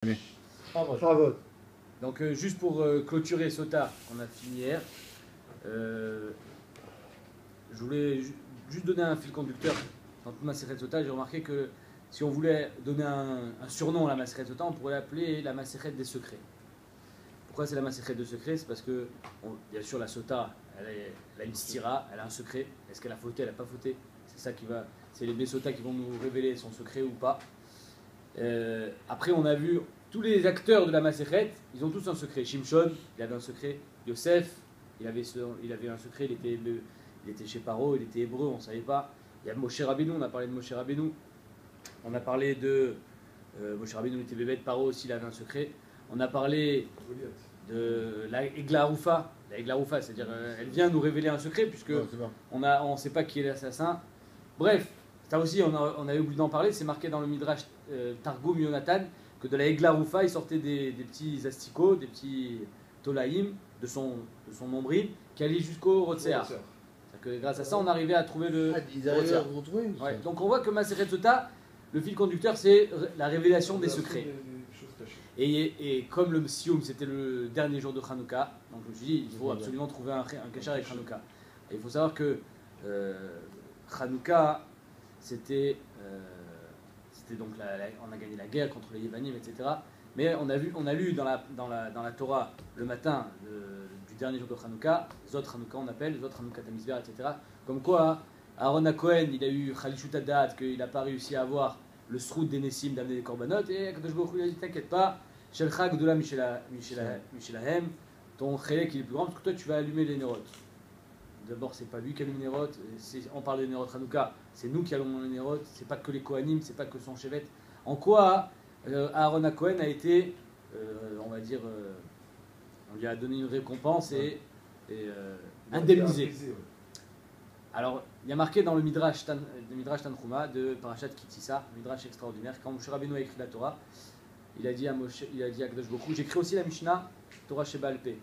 Allez. Bravo. Donc juste pour clôturer Sota, qu'on a fini hier, je voulais juste donner un fil conducteur dans toute Maseret Sota. J'ai remarqué que si on voulait donner un surnom à la Maseret Sota, on pourrait l'appeler la Maseret des secrets. Pourquoi c'est la Maseret des secrets? C'est parce que, bien sûr, la Sota, elle a une stira, elle a un secret. Est-ce qu'elle a fauté, elle n'a pas fauté? C'est ça qui va, c'est les Besota qui vont nous révéler son secret ou pas. Après, on a vu tous les acteurs de la Maseret, ils ont tous un secret. Shimshon, il avait un secret. Yosef, il avait un secret. Il était chez Paro, il était hébreu, on ne savait pas. Il y a Moshe Rabbeinu, on a parlé de Moshe Rabbeinu. On a parlé de Moshe Rabbeinu, il était bébé de Paro aussi, il avait un secret. On a parlé de la Egla Arufa. La Egla Arufa, c'est-à-dire elle vient nous révéler un secret puisque on ne sait pas qui est l'assassin. Bref, ça aussi, on avait oublié d'en parler. C'est marqué dans le Midrash Targum Yonatan que de la Egla Arufa, il sortait des petits asticots, des petits tolaïm de son nombril qui allaient jusqu'au Rotsear. Grâce à ça, on arrivait à trouver le. Ils arrivaient à retrouver. Ouais. Donc on voit que Maseret Sota, le fil conducteur, c'est la révélation des secrets. Et comme le Sioum, c'était le dernier jour de Hanouka, donc je me suis dit, il faut absolument trouver un kécher avec Hanouka. Et il faut savoir que Hanouka, c'était donc on a gagné la guerre contre les Yévanim, etc. Mais on a lu dans la Torah le matin du dernier jour de Hanouka, Zot Hanouka on appelle, Zot Hanouka Tamizver, etc. Comme quoi, Aaron HaKohen, il a eu Chalishut Adat, qu'il n'a pas réussi à avoir le sroud des Nessim d'amener des korbanot, et Kadosh Baruch Hu il a dit t'inquiète pas, Shelcha Gdoula Mishelahem, ton chélek il est plus grand parce que toi tu vas allumer les nérotes. D'abord c'est pas lui qui allume les nérotes, on parle des nérotes Hanouka, c'est nous qui allumons les nérotes, c'est pas que les Kohanim, c'est pas que son chevet. En quoi Aaron HaKohen a été, on va dire, on lui a donné une récompense et indemnisé. Alors, il y a marqué dans le Midrash Tanchuma de Parashat Kitissa, Midrash extraordinaire, quand Moshe Rabbeinu a écrit la Torah, il a dit à Kadosh Baruch Hu, j'écris aussi la Mishnah, Torah Sheba'al Peh.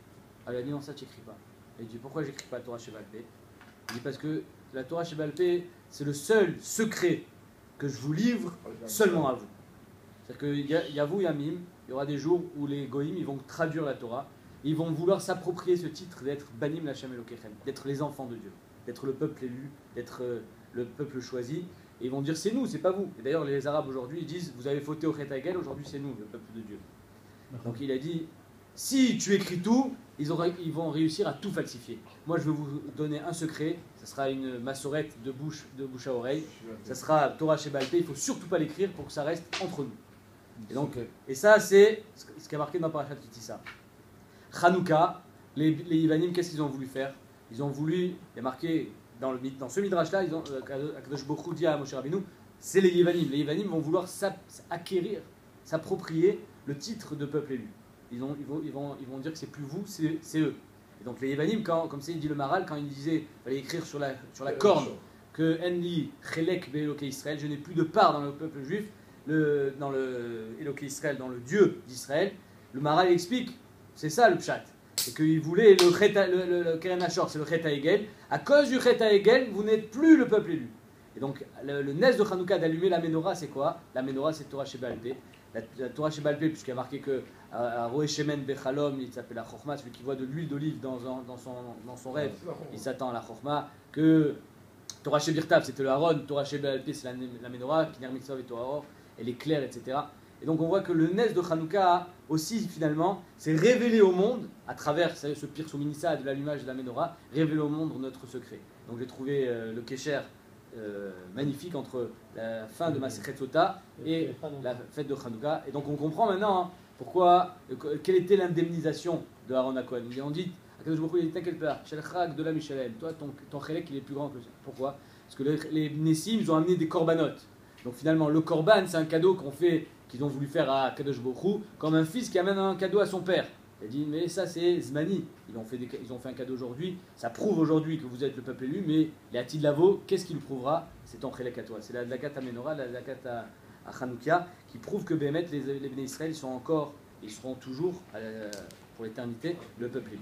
Alors il a dit non, ça tu n'écris pas. Il dit pourquoi j'écris pas la Torah Sheba'al Peh? Il dit parce que la Torah Sheba'al Peh, c'est le seul secret que je vous livre seulement à vous. C'est-à-dire qu'il y a vous, Yamim, il y aura des jours où les Goïm, ils vont traduire la Torah, ils vont vouloir s'approprier ce titre d'être Banim Lachem Elokechem, d'être les enfants de Dieu, d'être le peuple élu, d'être le peuple choisi. Et ils vont dire c'est nous, c'est pas vous. Et d'ailleurs les Arabes aujourd'hui ils disent vous avez fauté au Chet Hagel, aujourd'hui c'est nous, le peuple de Dieu. Donc il a dit si tu écris tout, ils vont réussir à tout falsifier. Moi je vais vous donner un secret, ça sera une massorette de bouche à oreille, ça sera Torah Sheba'al Peh, il faut surtout pas l'écrire pour que ça reste entre nous. Et ça c'est ce qui a marqué dans Parashat Kitissa. Hanouka, les Yévanim, qu'est-ce qu'ils ont voulu faire? Ils ont voulu, il y a marqué dans ce midrash-là, Akadosh Baruch Hu dit à Moshe Rabbeinu, c'est les Yévanim. Les Yévanim vont vouloir s'acquérir, s'approprier le titre de peuple élu. Ils vont dire que c'est plus vous, c'est eux. Et donc les Yévanim, comme ça il dit le Maral, quand il disait, il fallait écrire sur la corne que Enli Chelek Be'Elokei Israël, je n'ai plus de part dans le peuple juif, dans le Elokei Israël, dans le Dieu d'Israël. Le Maral explique, c'est ça le pshat. C'est qu'il voulait le Keren Hashor, c'est le Chet HaEgel. À cause du Chet HaEgel, vous n'êtes plus le peuple élu. Et donc, le nes de Hanouka d'allumer la menorah, c'est quoi? La menorah, c'est Torah Sheba'al Peh. La Torah Sheba'al Peh, puisqu'il y a marqué que Roé Shemen Bechalom, il s'appelle la Chokhma, celui qui voit de l'huile d'olive dans son rêve, il s'attend à la Chokhma. Que Torah Shebirtav, c'était le Haron, Torah Sheba'al Peh, c'est la menorah, Kiner Mitzvah et Torah Or, elle est claire, etc. Et donc on voit que le nes de Hanouka aussi finalement c'est révéler au monde, à travers ce pire souminissa de l'allumage de la menorah, révéler au monde notre secret. Donc j'ai trouvé le kécher magnifique entre la fin de Masechet Sota et la fête de Hanouka. Et donc on comprend maintenant pourquoi, quelle était l'indemnisation de Aaron HaKohen. Ils ont dit, t'inquiète pas, Shelchak de la Michelem, toi ton chélek il est plus grand que ça. Pourquoi? Parce que les Nessim ils ont amené des korbanot. Donc finalement le korban c'est un cadeau qu'ils ont voulu faire à Kadosh Baruch Hu, comme un fils qui amène un cadeau à son père. Il a dit, mais ça c'est Zmani. Ils ont fait un cadeau aujourd'hui, ça prouve aujourd'hui que vous êtes le peuple élu, mais les Hatid Lavo, qu'est-ce qui le prouvera? C'est ton Chelek à toi. C'est la Dlakat à Menorah, la Dlakat à Hanouka, qui prouve que Bémet, les Bnei Israël sont encore, et seront toujours, pour l'éternité, le peuple élu.